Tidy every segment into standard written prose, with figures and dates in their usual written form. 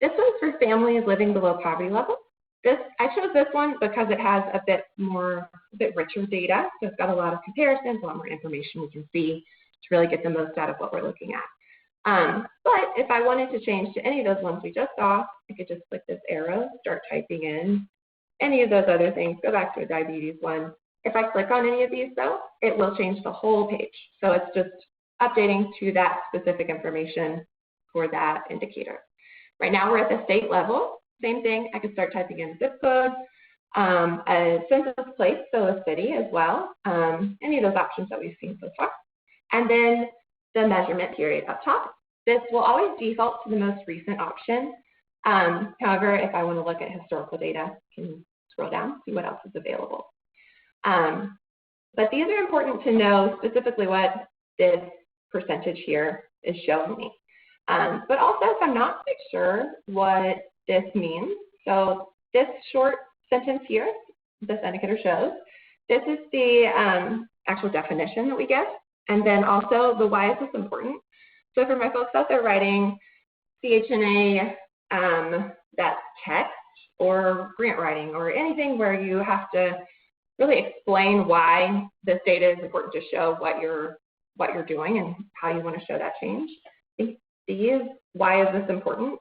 This one's for families living below poverty level. I chose this one because it has a bit richer data. So it's got a lot of comparisons, a lot more information we can see to really get the most out of what we're looking at. But if I wanted to change to any of those ones we just saw, I could just click this arrow, start typing in any of those other things, go back to a diabetes one. If I click on any of these though, it will change the whole page. So it's just updating to that specific information for that indicator. Right now we're at the state level. Same thing, I could start typing in zip code, a census place, so a city as well, any of those options that we've seen so far. And then the measurement period up top. This will always default to the most recent option. However, if I want to look at historical data, I can scroll down, see what else is available. But these are important to know specifically what this percentage here is showing me. But also, if I'm not quite sure what this means, so this short sentence here, this indicator shows, this is the actual definition that we get, and then also the why is this important. So for my folks out there writing KHM, that's text or grant writing or anything where you have to really explain why this data is important to show what you're doing and how you want to show that change. These why is this important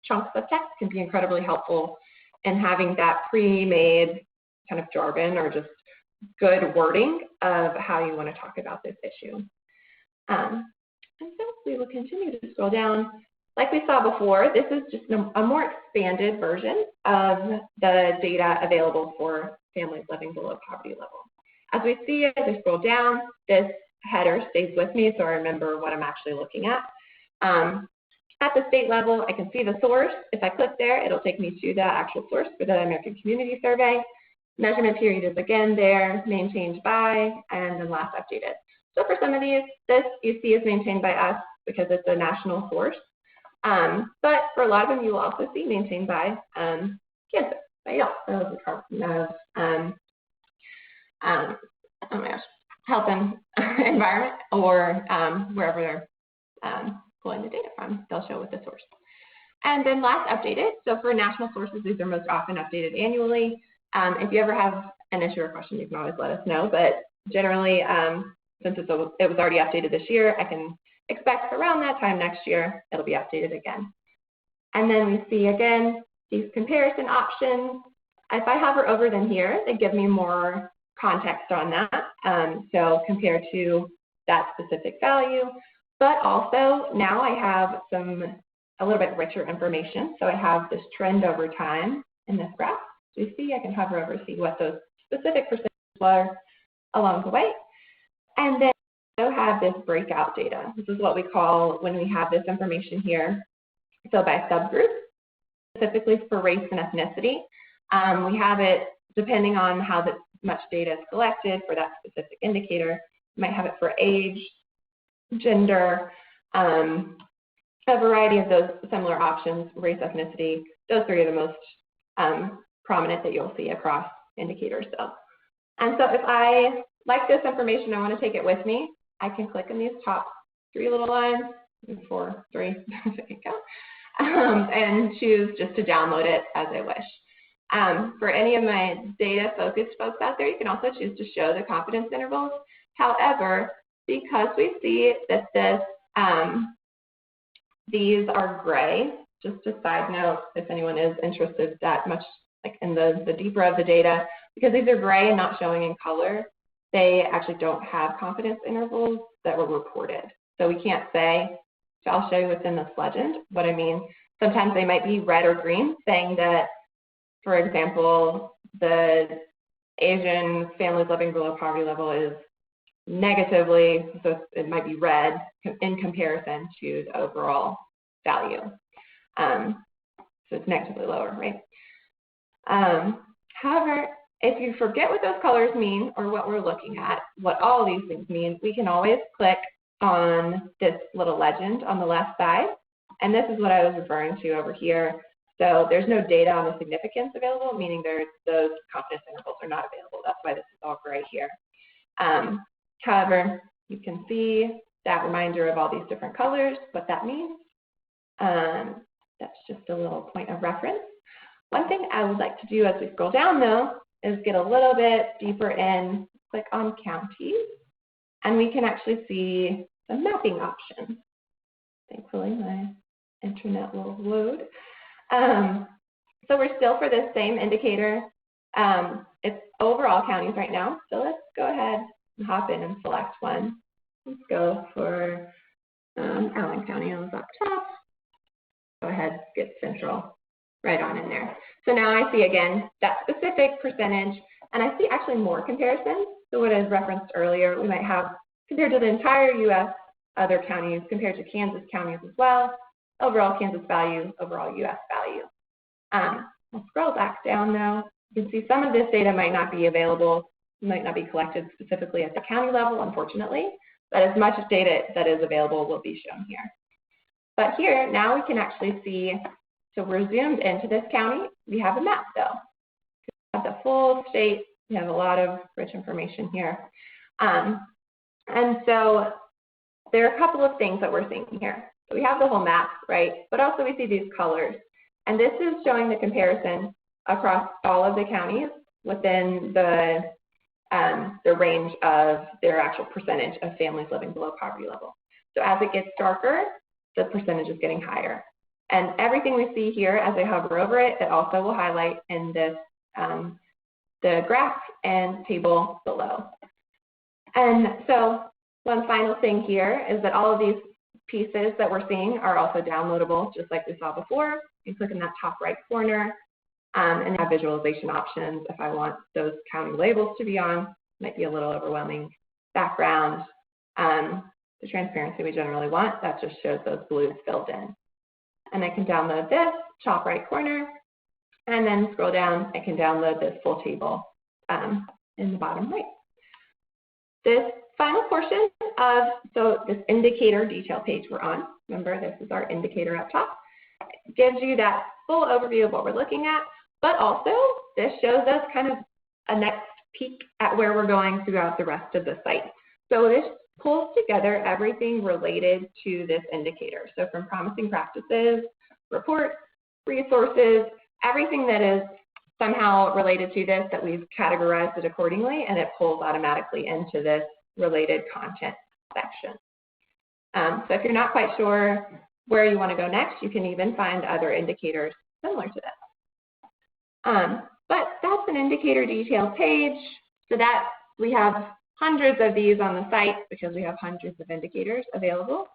chunks of text can be incredibly helpful in having that pre-made kind of jargon or just good wording of how you want to talk about this issue. And so we will continue to scroll down. Like we saw before, this is just a more expanded version of the data available for families living below poverty level. As we see, as I scroll down, this header stays with me so I remember what I'm actually looking at. At the state level, I can see the source. If I click there, it'll take me to the actual source for the American Community Survey. Measurement period is again there, maintained by, and then last updated. So for some of these, this you see is maintained by us because it's a national source. But for a lot of them, you will also see maintained by Kansas, by Yale, so the Department of oh my gosh, Health and Environment, or wherever they're pulling the data from, they'll show with the source. And then last updated, so for national sources, these are most often updated annually. If you ever have an issue or question, you can always let us know, but generally, since it was already updated this year, I can expect around that time next year, it'll be updated again. And then we see again, these comparison options. If I hover over them here, they give me more context on that. So compared to that specific value, but also now I have a little bit richer information. So I have this trend over time in this graph. So you see, I can hover over, see what those specific percentages were along the way. And then I also have this breakout data. This is what we call when we have this information here. So by subgroup, specifically for race and ethnicity, we have it depending on how much data is collected for that specific indicator. You might have it for age, gender, a variety of those similar options, race, ethnicity. Those three are the most prominent that you'll see across indicators. And so if I like this information, I want to take it with me, I can click on these top three little lines, 4, 3, if I can count, and choose just to download it as I wish. For any of my data-focused folks out there, you can also choose to show the confidence intervals. However, because we see that these are gray, just a side note, if anyone is interested that much like in the deeper of the data, because these are gray and not showing in color, they actually don't have confidence intervals that were reported. So we can't say, so I'll show you within this legend what I mean. Sometimes they might be red or green, saying that, for example, the Asian families living below poverty level is negatively, so it might be red in comparison to the overall value. So it's negatively lower, right? However, if you forget what those colors mean or what we're looking at, what all these things mean, we can always click on this little legend on the left side. And this is what I was referring to over here. So there's no data on the significance available, meaning those confidence intervals are not available. That's why this is all gray here. However, you can see that reminder of all these different colors, what that means. That just a little point of reference. One thing I would like to do as we scroll down, though, is get a little bit deeper in, click on counties, and we can actually see some mapping options. Thankfully, my internet will load. So we're still for this same indicator. It's overall counties right now, so let's go ahead and hop in and select one. Let's go for Allen County on the top. Go ahead, get Central right on in there. So now I see again that specific percentage, and I see actually more comparisons. So what I referenced earlier, we might have compared to the entire U.S. other counties, compared to Kansas counties as well, overall Kansas value, overall U.S. value. I'll scroll back down now. You can see some of this data might not be available, might not be collected specifically at the county level, unfortunately, but as much data that is available will be shown here. But here, now we can actually see, so we're zoomed into this county. We have a map though. We have the full state. We have a lot of rich information here. And so there are a couple of things that we're seeing here. So we have the whole map, right? But also we see these colors. And this is showing the comparison across all of the counties within the range of their actual percentage of families living below poverty level. So as it gets darker, the percentage is getting higher. And everything we see here, as I hover over it, it also will highlight in this the graph and table below. And so one final thing here is that all of these pieces that we're seeing are also downloadable, just like we saw before. You click in that top right corner and have visualization options if I want those county labels to be on. Might be a little overwhelming. Background, the transparency we generally want, that just shows those blues filled in. And I can download this, top right corner, and then scroll down, I can download this full table in the bottom right. This final portion of, so this indicator detail page we're on, remember this is our indicator up top, gives you that full overview of what we're looking at, but also this shows us kind of a next peek at where we're going throughout the rest of the site. So this pulls together everything related to this indicator. So from promising practices, reports, resources, everything that is somehow related to this that we've categorized it accordingly, and it pulls automatically into this related content section. So if you're not quite sure where you want to go next, you can even find other indicators similar to this. But that's an indicator detail page. So that we have hundreds of these on the site because we have hundreds of indicators available.